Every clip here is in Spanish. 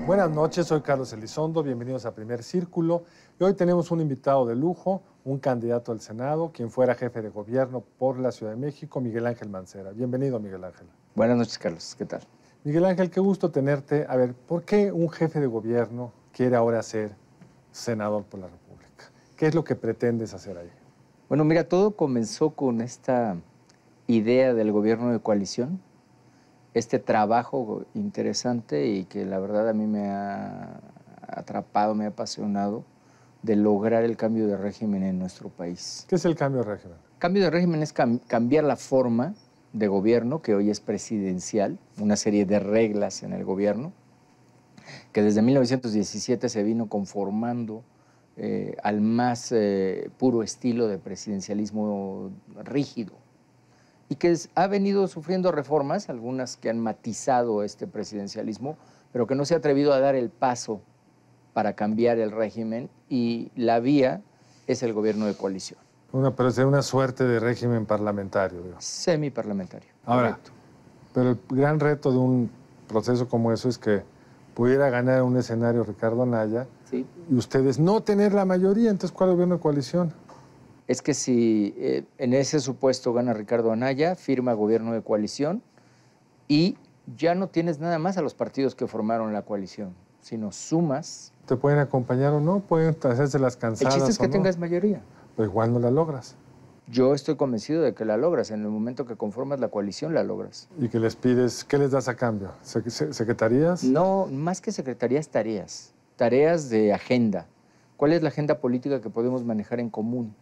Buenas noches, soy Carlos Elizondo, bienvenidos a Primer Círculo. Y hoy tenemos un invitado de lujo, un candidato al Senado, quien fuera jefe de gobierno por la Ciudad de México, Miguel Ángel Mancera. Bienvenido, Miguel Ángel. Buenas noches, Carlos. ¿Qué tal? Miguel Ángel, qué gusto tenerte. A ver, ¿por qué un jefe de gobierno quiere ahora ser senador por la República? ¿Qué es lo que pretendes hacer ahí? Bueno, mira, todo comenzó con esta idea del gobierno de coalición, este trabajo interesante y que la verdad a mí me ha atrapado, me ha apasionado, de lograr el cambio de régimen en nuestro país. ¿Qué es el cambio de régimen? Cambio de régimen es cambiar la forma de gobierno, que hoy es presidencial, una serie de reglas en el gobierno, que desde 1917 se vino conformando al más puro estilo de presidencialismo rígido, y que ha venido sufriendo reformas, algunas que han matizado este presidencialismo, pero que no se ha atrevido a dar el paso para cambiar el régimen, y la vía es el gobierno de coalición. Pero es una suerte de régimen parlamentario, digamos. Semiparlamentario. Ahora, correcto. pero el gran reto de un proceso como eso es que pudiera ganar un escenario Ricardo Anaya, Sí. Y ustedes no tener la mayoría, entonces ¿cuál gobierno de coalición? Es que si en ese supuesto gana Ricardo Anaya, firma gobierno de coalición y ya no tienes nada más a los partidos que formaron la coalición, sino sumas. ¿Te pueden acompañar o no? ¿Pueden hacerse las cansadas El chiste es que o no? tengas mayoría. Pero igual no la logras. Yo estoy convencido de que la logras. En el momento que conformas la coalición, la logras. ¿Y que les pides? ¿Qué les das a cambio? ¿Secretarías? No, más que secretarías, tareas. Tareas de agenda. ¿Cuál es la agenda política que podemos manejar en común?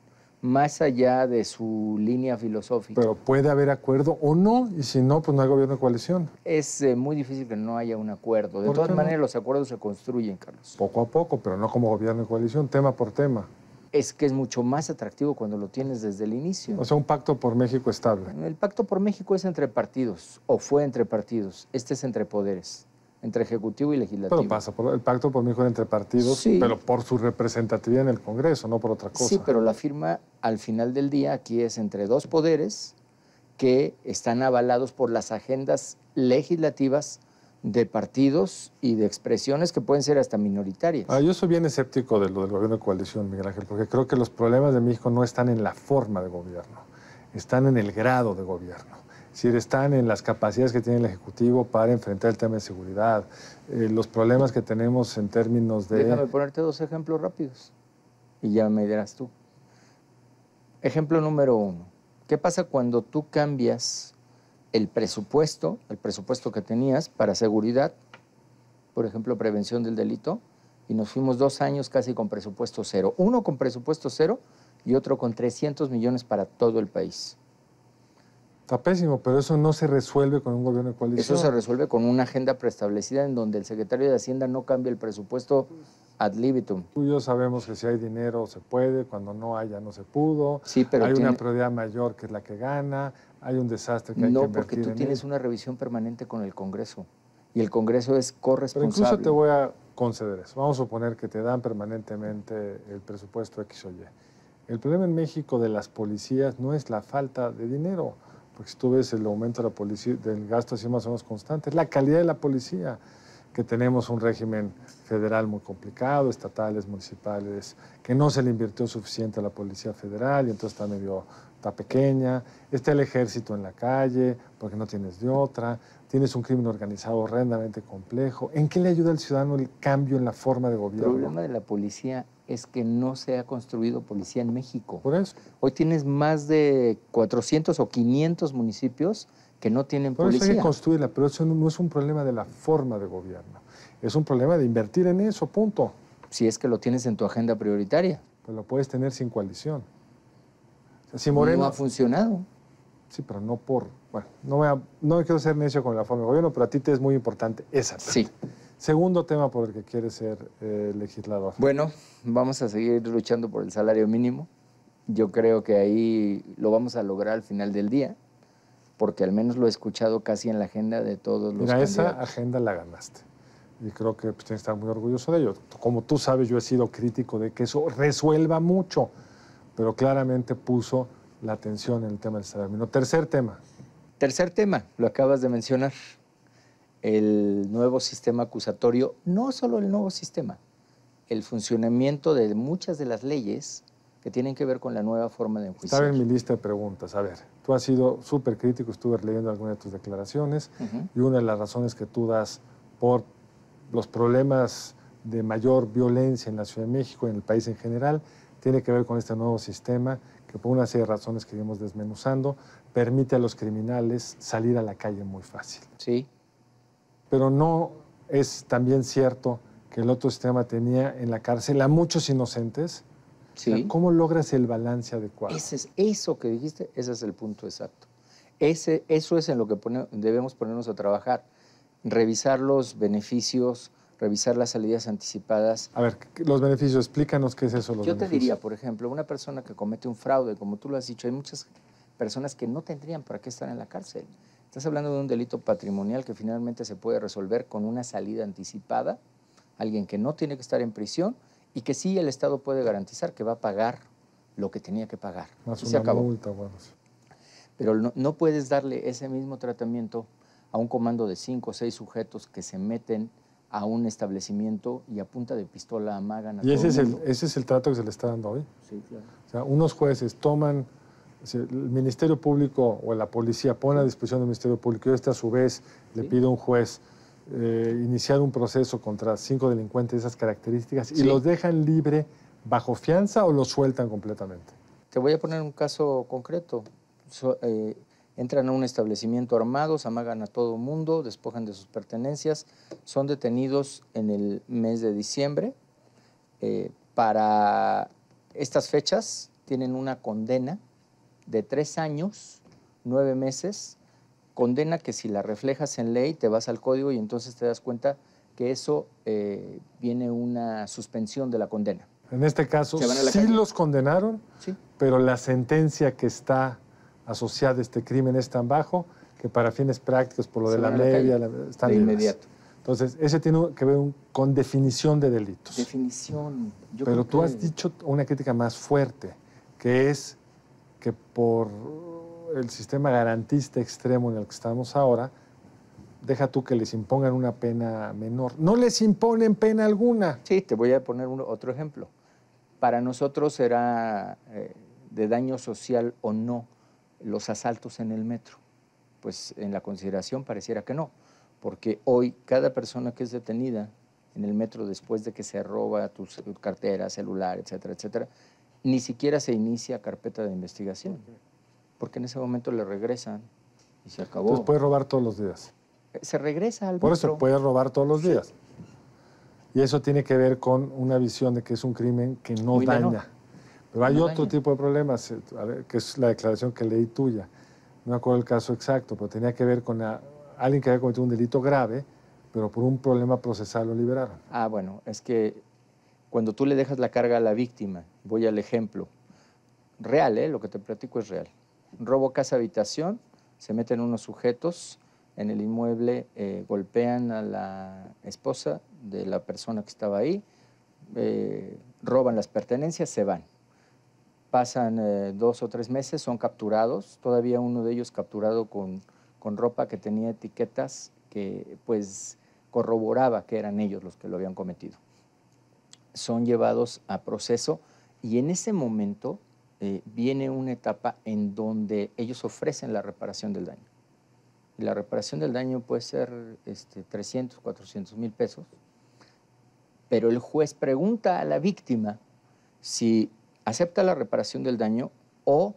Más allá de su línea filosófica. Pero puede haber acuerdo o no, y si no, pues no hay gobierno de coalición. Es muy difícil que no haya un acuerdo. De ¿Por todas qué no? maneras, los acuerdos se construyen, Carlos. Poco a poco, pero no como gobierno de coalición, tema por tema. Es que es mucho más atractivo cuando lo tienes desde el inicio. O sea, un pacto por México estable. El pacto por México es entre partidos, o fue entre partidos. Este es entre poderes, entre ejecutivo y legislativo. Pero pasa, el pacto por México era entre partidos, Sí. pero por su representatividad en el Congreso, no por otra cosa. Sí, pero la firma al final del día aquí es entre dos poderes que están avalados por las agendas legislativas de partidos y de expresiones que pueden ser hasta minoritarias. Yo soy bien escéptico de lo del gobierno de coalición, Miguel Ángel, porque creo que los problemas de México no están en la forma de gobierno, están en el grado de gobierno. Es decir, están en las capacidades que tiene el Ejecutivo para enfrentar el tema de seguridad, los problemas que tenemos en términos de... Déjame ponerte dos ejemplos rápidos y ya me dirás tú. Ejemplo número 1. ¿Qué pasa cuando tú cambias el presupuesto que tenías para seguridad, por ejemplo, prevención del delito, y nos fuimos 2 años casi con presupuesto cero? Uno con presupuesto cero y otro con 300 millones para todo el país. Está pésimo, pero eso no se resuelve con un gobierno de coalición. Eso se resuelve con una agenda preestablecida en donde el secretario de Hacienda no cambia el presupuesto ad libitum. Tú y yo sabemos que si hay dinero se puede, cuando no haya no se pudo. Sí, pero hay una prioridad mayor que es la que gana, hay un desastre que hay que invertir. No, porque tú tienes una revisión permanente con el Congreso y el Congreso es corresponsable. Pero incluso te voy a conceder eso. Vamos a suponer que te dan permanentemente el presupuesto X o Y. El problema en México de las policías no es la falta de dinero, porque si tú ves el aumento de la policía, del gasto así más o menos constante, es la calidad de la policía, que tenemos un régimen federal muy complicado, estatales, municipales, que no se le invirtió suficiente a la Policía Federal y entonces está pequeña, está el ejército en la calle porque no tienes de otra, tienes un crimen organizado horrendamente complejo. ¿En qué le ayuda al ciudadano el cambio en la forma de gobierno? El problema de la policía es que no se ha construido policía en México. Por eso. Hoy tienes más de 400 o 500 municipios que no tienen policía. Por eso hay que construirla, pero eso no es un problema de la forma de gobierno. Es un problema de invertir en eso, punto. Si es que lo tienes en tu agenda prioritaria. Pues lo puedes tener sin coalición. O sea, si Moreno... No ha funcionado. Sí, pero no por... Bueno, no quiero ser necio con la forma de gobierno, pero a ti te es muy importante esa parte. Sí. Segundo tema por el que quieres ser legislador. Bueno, vamos a seguir luchando por el salario mínimo. Yo creo que ahí lo vamos a lograr al final del día. porque al menos lo he escuchado casi en la agenda de todos los Mira, esa candidatos. agenda la ganaste. Y creo que pues, tienes que estar muy orgulloso de ello. Como tú sabes, yo he sido crítico de que eso resuelva mucho, pero claramente puso la atención en el tema del salario mínimo. Tercer tema. Tercer tema, lo acabas de mencionar, el nuevo sistema acusatorio, no solo el nuevo sistema, el funcionamiento de muchas de las leyes que tienen que ver con la nueva forma de enjuiciar. Estaba en mi lista de preguntas. A ver, tú has sido súper crítico, estuve leyendo algunas de tus declaraciones, y una de las razones que tú das por los problemas de mayor violencia en la Ciudad de México y en el país en general tiene que ver con este nuevo sistema que por una serie de razones que iremos desmenuzando permite a los criminales salir a la calle muy fácil. Sí. Pero no es también cierto que el otro sistema tenía en la cárcel a muchos inocentes. Sí. O sea, ¿cómo logras el balance adecuado? Eso que dijiste, ese es el punto exacto. Eso es en lo que debemos ponernos a trabajar. Revisar los beneficios, revisar las salidas anticipadas. A ver, los beneficios, explícanos qué es eso, los Yo beneficios. te diría, por ejemplo, una persona que comete un fraude, como tú lo has dicho, hay muchas personas que no tendrían para qué estar en la cárcel. Estás hablando de un delito patrimonial que finalmente se puede resolver con una salida anticipada, alguien que no tiene que estar en prisión y que sí el Estado puede garantizar que va a pagar lo que tenía que pagar. Más Y se una acabó. multa, bueno. Sí. Pero no puedes darle ese mismo tratamiento a un comando de 5 o 6 sujetos que se meten a un establecimiento y a punta de pistola amagan a ¿Y todo ese el mundo. ese es el trato que se le está dando hoy? Sí, claro. O sea, unos jueces toman, el Ministerio Público o la policía pone a disposición del Ministerio Público y este a su vez le pide a un juez iniciar un proceso contra 5 delincuentes de esas características y los dejan libre bajo fianza o los sueltan completamente. Te voy a poner un caso concreto. Entran a un establecimiento armados, amagan a todo mundo, despojan de sus pertenencias, son detenidos en el mes de diciembre. Para estas fechas tienen una condena de 3 años, 9 meses, condena que si la reflejas en ley te vas al código y entonces te das cuenta que eso viene una suspensión de la condena. En este caso, sí calle. los condenaron, Sí. pero la sentencia que está asociada a este crimen es tan bajo que para fines prácticos, por lo Se de la van a la media, calle. están De libres. inmediato. Entonces, ese tiene que ver con definición de delitos. Definición. Yo Pero creo tú que- has dicho una crítica más fuerte, que es que por el sistema garantista extremo en el que estamos ahora, deja tú que les impongan una pena menor. No les imponen pena alguna. Sí, te voy a poner otro ejemplo. Para nosotros era de daño social o no los asaltos en el metro. Pues en la consideración pareciera que no, porque hoy cada persona que es detenida en el metro después de que se roba tu cartera, celular, etcétera, etcétera, ni siquiera se inicia carpeta de investigación, porque en ese momento le regresan y se acabó. Entonces puedes robar todos los días. Se regresa al Por metro. eso puedes robar todos los días. Y eso tiene que ver con una visión de que es un crimen que no Muy daña. menor. Pero hay No otro daña. tipo de problemas, que es la declaración que leí tuya. No me acuerdo el caso exacto, pero tenía que ver con alguien que había cometido un delito grave, pero por un problema procesal lo liberaron. Ah, bueno, es que cuando tú le dejas la carga a la víctima, voy al ejemplo, real, lo que te platico es real. Robo casa-habitación, se meten unos sujetos en el inmueble, golpean a la esposa de la persona que estaba ahí, roban las pertenencias, se van. Pasan 2 o 3 meses, son capturados, todavía uno de ellos capturado con ropa que tenía etiquetas que pues corroboraba que eran ellos los que lo habían cometido. Son llevados a proceso y en ese momento viene una etapa en donde ellos ofrecen la reparación del daño. Y la reparación del daño puede ser 300, 400 mil pesos, pero el juez pregunta a la víctima si acepta la reparación del daño o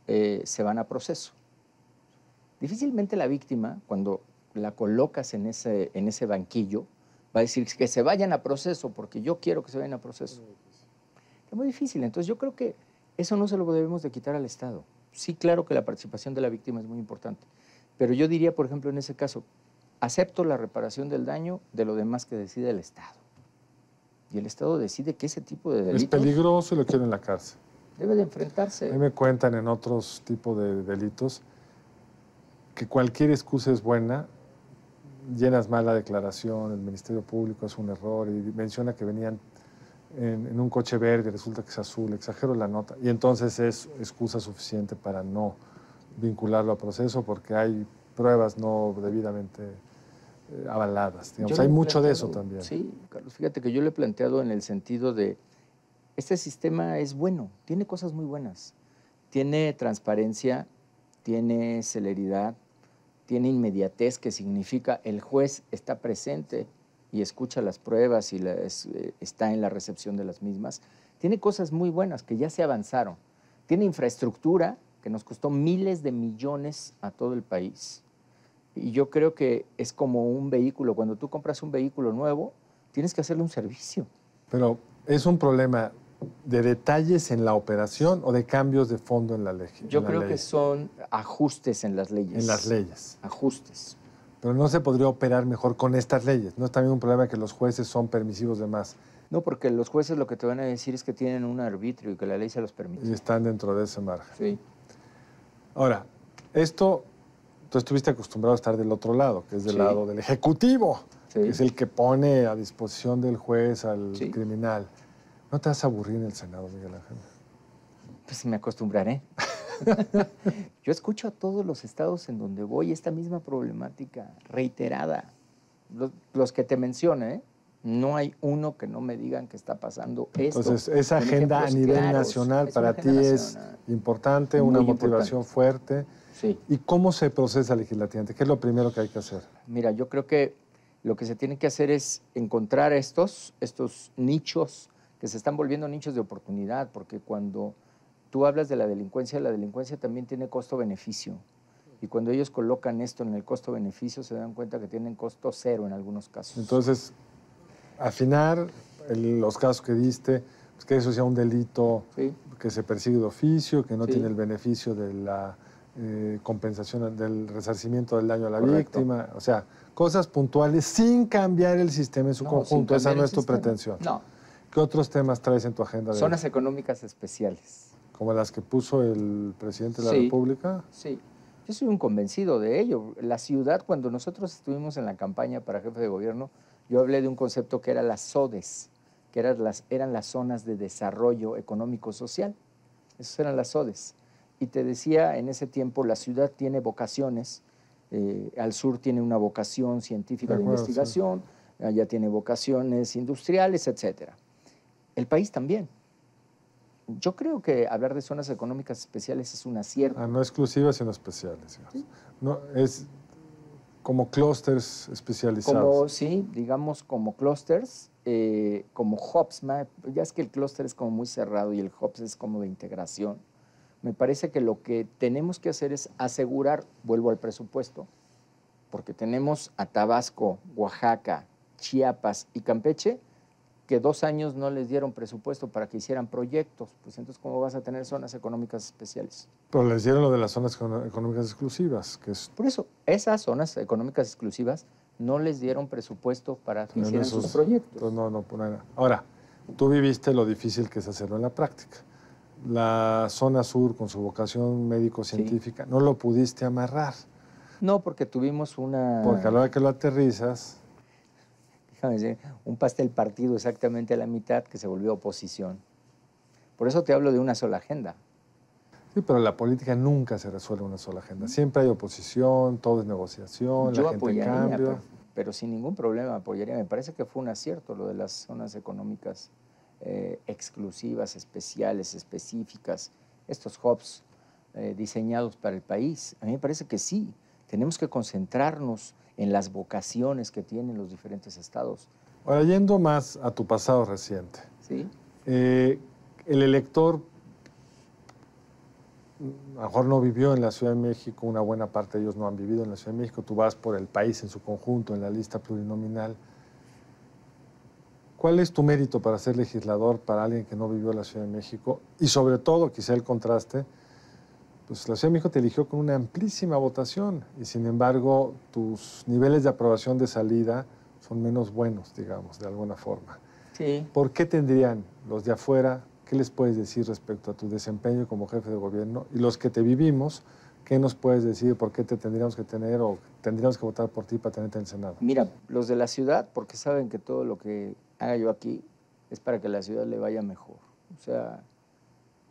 se van a proceso. Difícilmente la víctima, cuando la colocas en ese banquillo, va a decir que se vayan a proceso porque yo quiero que se vayan a proceso. Es muy difícil. Entonces yo creo que eso no se lo debemos de quitar al Estado. Sí, claro que la participación de la víctima es muy importante, pero yo diría, por ejemplo, en ese caso, acepto la reparación del daño, de lo demás que decide el Estado. Y el Estado decide que ese tipo de delitos Es peligroso y lo quieren en la cárcel. debe de A mí enfrentarse. me cuentan en otros tipos de delitos que cualquier excusa es buena, llenas mal la declaración, el Ministerio Público es un error y menciona que venían en un coche verde, resulta que es azul, exagero la nota, y entonces es excusa suficiente para no vincularlo a proceso porque hay pruebas no debidamente avaladas. Digamos. Hay mucho de eso también. Sí, Carlos, fíjate que yo lo he planteado en el sentido de, este sistema es bueno, tiene cosas muy buenas, tiene transparencia, tiene celeridad, tiene inmediatez, que significa el juez está presente y escucha las pruebas y está en la recepción de las mismas. Tiene cosas muy buenas que ya se avanzaron. Tiene infraestructura que nos costó miles de millones a todo el país. Y yo creo que es como un vehículo. Cuando tú compras un vehículo nuevo, tienes que hacerle un servicio. Pero es un problema de detalles en la operación o de cambios de fondo en la ley. Yo creo que son ajustes en las leyes. En las leyes. Ajustes. Pero no se podría operar mejor con estas leyes. ¿No es también un problema que los jueces son permisivos de más? No, porque los jueces lo que te van a decir es que tienen un arbitrio y que la ley se los permite. Y están dentro de ese margen. Sí. Ahora, esto, tú estuviste acostumbrado a estar del otro lado, que es del lado del Ejecutivo, que es el que pone a disposición del juez al criminal. ¿No te vas a aburrir en el Senado, Miguel Ángel? Pues me acostumbraré. Yo escucho a todos los estados en donde voy esta misma problemática reiterada. Los que te mencioné, no hay uno que no me digan que está pasando esto. Entonces, esa agenda a nivel nacional para ti es importante, una motivación fuerte. Sí. ¿Y cómo se procesa legislativamente? ¿Qué es lo primero que hay que hacer? Mira, yo creo que lo que se tiene que hacer es encontrar estos nichos que se están volviendo nichos de oportunidad, porque cuando tú hablas de la delincuencia también tiene costo-beneficio. Y cuando ellos colocan esto en el costo-beneficio, se dan cuenta que tienen costo cero en algunos casos. Entonces, afinar los casos que diste, pues que eso sea un delito que se persigue de oficio, que no tiene el beneficio de la compensación, del resarcimiento del daño a la víctima. O sea, cosas puntuales sin cambiar el sistema en su conjunto. Esa no es tu pretensión. No. ¿Qué otros temas traes en tu agenda? Zonas económicas especiales. ¿Como las que puso el presidente de la República? Sí. Yo soy un convencido de ello. La ciudad, cuando nosotros estuvimos en la campaña para jefe de gobierno, yo hablé de un concepto que era las ZODES, que eran las zonas de desarrollo económico-social. Esas eran las ZODES. Y te decía, en ese tiempo la ciudad tiene vocaciones, al sur tiene una vocación científica de investigación, allá tiene vocaciones industriales, etcétera. El país también. Yo creo que hablar de zonas económicas especiales es un acierto. No exclusivas, sino especiales. ¿Sí? No, es como clústeres especializados. Digamos como clústeres, como hubs. Ya es que el clúster es como muy cerrado y el hubs es como de integración. Me parece que lo que tenemos que hacer es asegurar, vuelvo al presupuesto, porque tenemos a Tabasco, Oaxaca, Chiapas y Campeche, que 2 años no les dieron presupuesto para que hicieran proyectos. Pues entonces, ¿cómo vas a tener zonas económicas especiales? Pero les dieron lo de las zonas económicas exclusivas, que es... Por eso, esas zonas económicas exclusivas no les dieron presupuesto para que hicieran sus proyectos. No. Ahora, tú viviste lo difícil que es hacerlo en la práctica. La zona sur, con su vocación médico-científica, no lo pudiste amarrar. No, porque tuvimos una... Porque a la hora que lo aterrizas... Déjame decir, un pastel partido exactamente a la mitad que se volvió oposición. Por eso te hablo de una sola agenda. Sí, pero la política nunca se resuelve en una sola agenda. Siempre hay oposición, todo es negociación, la gente cambia. Pero sin ningún problema apoyaría. Me parece que fue un acierto lo de las zonas económicas exclusivas, especiales, específicas, estos hubs diseñados para el país. A mí me parece que sí, tenemos que concentrarnos en las vocaciones que tienen los diferentes estados. Ahora, yendo más a tu pasado reciente, el elector a lo mejor no vivió en la Ciudad de México, una buena parte de ellos no han vivido en la Ciudad de México, tú vas por el país en su conjunto, en la lista plurinominal. ¿Cuál es tu mérito para ser legislador para alguien que no vivió en la Ciudad de México? Y sobre todo, quizá el contraste, pues la Ciudad de México te eligió con una amplísima votación y sin embargo tus niveles de aprobación de salida son menos buenos, digamos, de alguna forma. Sí. ¿Por qué tendrían los de afuera, qué les puedes decir respecto a tu desempeño como jefe de gobierno y los que te vivimos, ¿Qué nos puedes decir? ¿Por qué te tendríamos que tener o tendríamos que votar por ti para tenerte en el Senado? Mira, los de la ciudad, porque saben que todo lo que haga yo aquí es para que la ciudad le vaya mejor. O sea,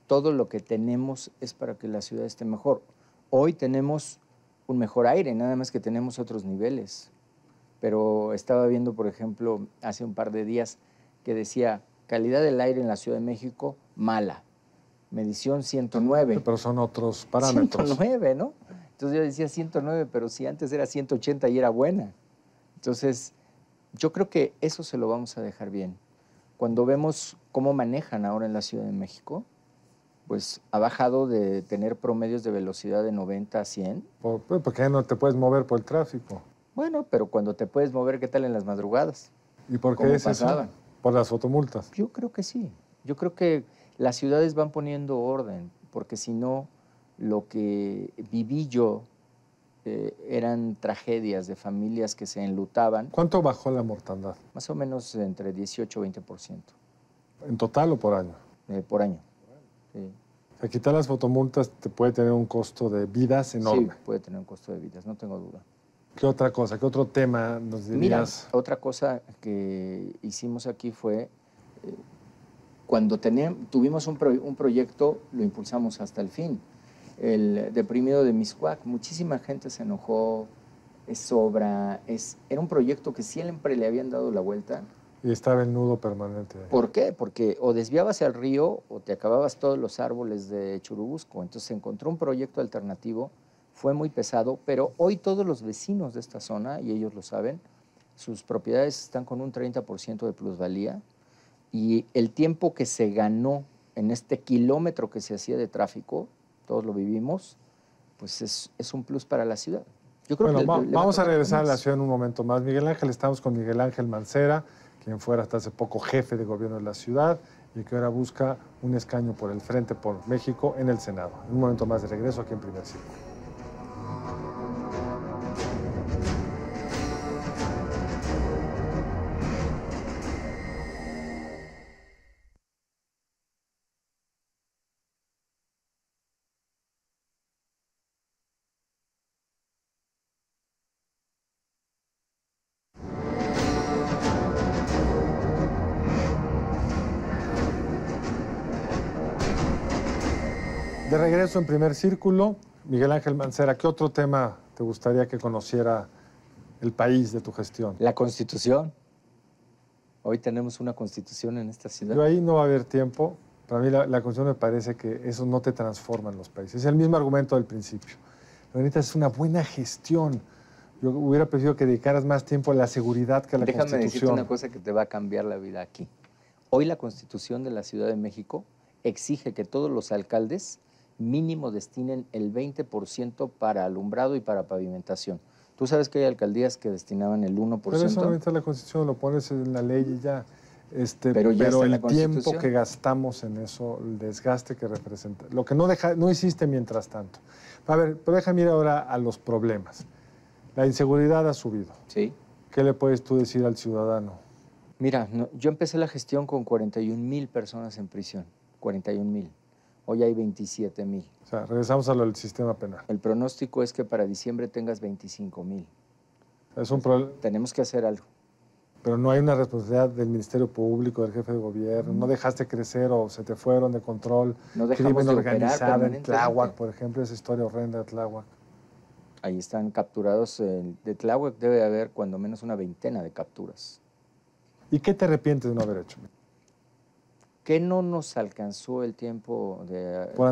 todo lo que tenemos es para que la ciudad esté mejor. Hoy tenemos un mejor aire, nada más que tenemos otros niveles. Pero estaba viendo, por ejemplo, hace un par de días que decía, calidad del aire en la Ciudad de México, mala. Medición 109. Pero son otros parámetros. 109, ¿no? Entonces yo decía 109, pero si antes era 180 y era buena. Entonces, yo creo que eso se lo vamos a dejar bien. Cuando vemos cómo manejan ahora en la Ciudad de México, pues ha bajado de tener promedios de velocidad de 90 a 100. Porque ya no te puedes mover por el tráfico. Bueno, pero cuando te puedes mover, ¿qué tal en las madrugadas? ¿Y por qué es eso? ¿Por las fotomultas? Yo creo que sí. Yo creo que las ciudades van poniendo orden, porque si no, lo que viví yo eran tragedias de familias que se enlutaban. ¿Cuánto bajó la mortandad? Más o menos entre 18 y 20%. ¿En total o por año? Por año. Sí. O sea, quitar las fotomultas te puede tener un costo de vidas enorme. Sí, puede tener un costo de vidas, no tengo duda. ¿Qué otra cosa? ¿Qué otro tema nos dirías? Mira, otra cosa que hicimos aquí fue, cuando tuvimos un proyecto, lo impulsamos hasta el fin. El deprimido de Mixcoac, muchísima gente se enojó, es obra, era un proyecto que siempre le habían dado la vuelta. Y estaba el nudo permanente ahí. ¿Por qué? Porque o desviabas al río o te acababas todos los árboles de Churubusco. Entonces se encontró un proyecto alternativo, fue muy pesado, pero hoy todos los vecinos de esta zona, y ellos lo saben, sus propiedades están con un 30% de plusvalía y el tiempo que se ganó en este kilómetro que se hacía de tráfico, todos lo vivimos, pues es un plus para la ciudad. Yo creo bueno, que vamos a regresar a la ciudad en un momento más. Miguel Ángel, estamos con Miguel Ángel Mancera, quien fuera hasta hace poco jefe de gobierno de la ciudad y que ahora busca un escaño por el Frente por México en el Senado. En un momento más de regreso aquí en Primer Círculo. De regreso en Primer Círculo, Miguel Ángel Mancera, ¿qué otro tema te gustaría que conociera el país de tu gestión? La Constitución. Hoy tenemos una Constitución en esta ciudad. Yo ahí no va a haber tiempo. Para mí la Constitución me parece que eso no te transforma en los países. Es el mismo argumento del principio. Lo que necesitas es una buena gestión. Yo hubiera preferido que dedicaras más tiempo a la seguridad que a la Constitución. Déjame decirte una cosa que te va a cambiar la vida aquí. Hoy la Constitución de la Ciudad de México exige que todos los alcaldes mínimo destinen el 20% para alumbrado y para pavimentación. ¿Tú sabes que hay alcaldías que destinaban el 1%? Pero eso no entra en la Constitución, lo pones en la ley y ya. Pero el tiempo que gastamos en eso, el desgaste que representa, lo que no hiciste mientras tanto. A ver, pero déjame ir ahora a los problemas. La inseguridad ha subido. Sí. ¿Qué le puedes tú decir al ciudadano? Mira, yo empecé la gestión con 41,000 personas en prisión, 41,000. Hoy hay 27,000. O sea, regresamos a lo del sistema penal. El pronóstico es que para diciembre tengas 25,000. Es un problema. Tenemos que hacer algo. Pero no hay una responsabilidad del Ministerio Público, del jefe de gobierno. No dejaste crecer o se te fueron de control. No dejamos crimen de organizado en Tláhuac, permanentemente. por ejemplo, esa historia horrenda de Tláhuac. Ahí están capturados. De Tláhuac debe haber cuando menos una veintena de capturas. ¿Y qué te arrepientes de no haber hecho? ¿Qué no nos alcanzó el tiempo de...? Por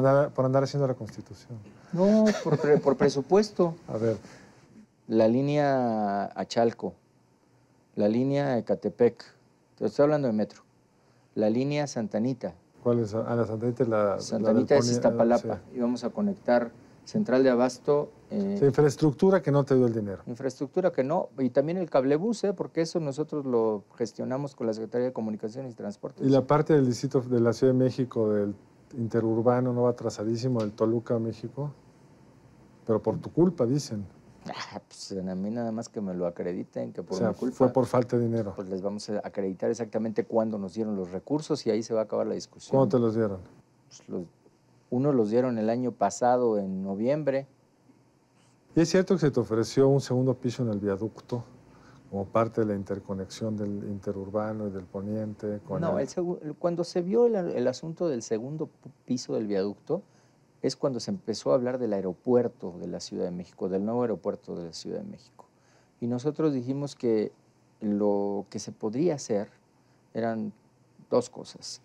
andar haciendo la Constitución. No, por presupuesto. A ver, La línea a Chalco, la línea Ecatepec, te estoy hablando de metro, la línea Santanita. ¿cuál es? A la Santanita, Santanita es Iztapalapa. Sí. Y vamos a conectar Central de Abasto. Sí, infraestructura que no te dio el dinero. Infraestructura que no, y también el cablebús, porque eso nosotros lo gestionamos con la Secretaría de Comunicaciones y Transportes. Y la parte del distrito de la Ciudad de México, del interurbano, no va atrasadísimo, del Toluca, México. Pero por tu culpa, dicen. Pues a mí nada más que me lo acrediten, que por O sea, mi culpa. fue por falta de dinero. Pues les vamos a acreditar exactamente cuándo nos dieron los recursos y ahí se va a acabar la discusión. ¿Cuándo te los dieron? Pues unos los dieron el año pasado en noviembre ¿Y es cierto que se te ofreció un segundo piso en el viaducto como parte de la interconexión del interurbano y del poniente? No, cuando se vio el asunto del segundo piso del viaducto, es cuando se empezó a hablar del aeropuerto de la Ciudad de México, del nuevo aeropuerto de la Ciudad de México. Y nosotros dijimos que lo que se podría hacer eran dos cosas.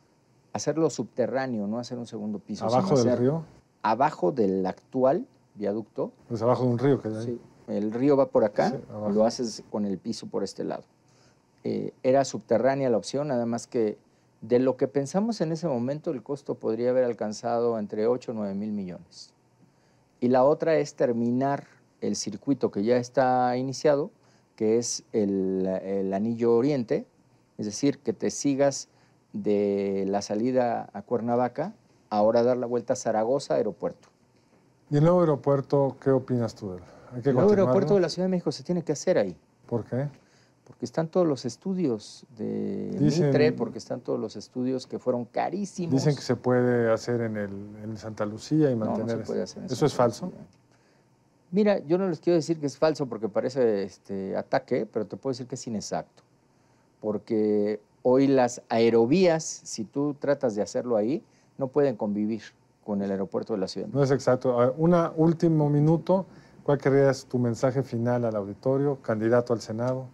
Hacerlo subterráneo, no hacer un segundo piso. ¿Abajo del río? Abajo del actual viaducto. Pues abajo de un río que hay. Sí, el río va por acá, sí, lo haces con el piso por este lado. Era subterránea la opción, nada más que de lo que pensamos en ese momento, el costo podría haber alcanzado entre 8 o 9 mil millones. Y la otra es terminar el circuito que ya está iniciado, que es el anillo oriente, es decir, que te sigas de la salida a Cuernavaca, ahora dar la vuelta a Zaragoza, aeropuerto. ¿Y el nuevo aeropuerto, qué opinas tú de él? El nuevo aeropuerto de la Ciudad de México se tiene que hacer ahí. ¿Por qué? Porque están todos los estudios de Mitre, porque están todos los estudios que fueron carísimos. Dicen que se puede hacer en Santa Lucía y mantener... No se puede hacer en ¿Eso es falso? Lucía. Mira, yo no les quiero decir que es falso porque parece ataque, pero te puedo decir que es inexacto. Porque hoy las aerovías, si tú tratas de hacerlo ahí, no pueden convivir con el aeropuerto de la Ciudad de México. No es exacto. Último minuto, ¿cuál querías tu mensaje final al auditorio, candidato al Senado?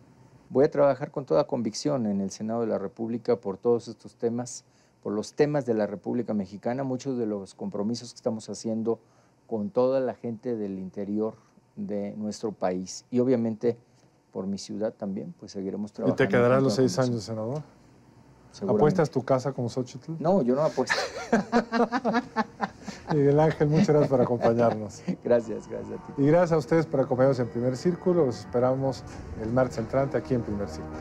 Voy a trabajar con toda convicción en el Senado de la República por todos estos temas, por los temas de la República Mexicana, muchos de los compromisos que estamos haciendo con toda la gente del interior de nuestro país. Y obviamente por mi ciudad también, pues seguiremos trabajando. ¿Y te quedarás los 6 años, senador? ¿Apuestas tu casa como Xóchitl? No, yo no apuesto. Miguel Ángel, muchas gracias por acompañarnos. Gracias a ti. Y gracias a ustedes por acompañarnos en Primer Círculo. Los esperamos el martes entrante aquí en Primer Círculo.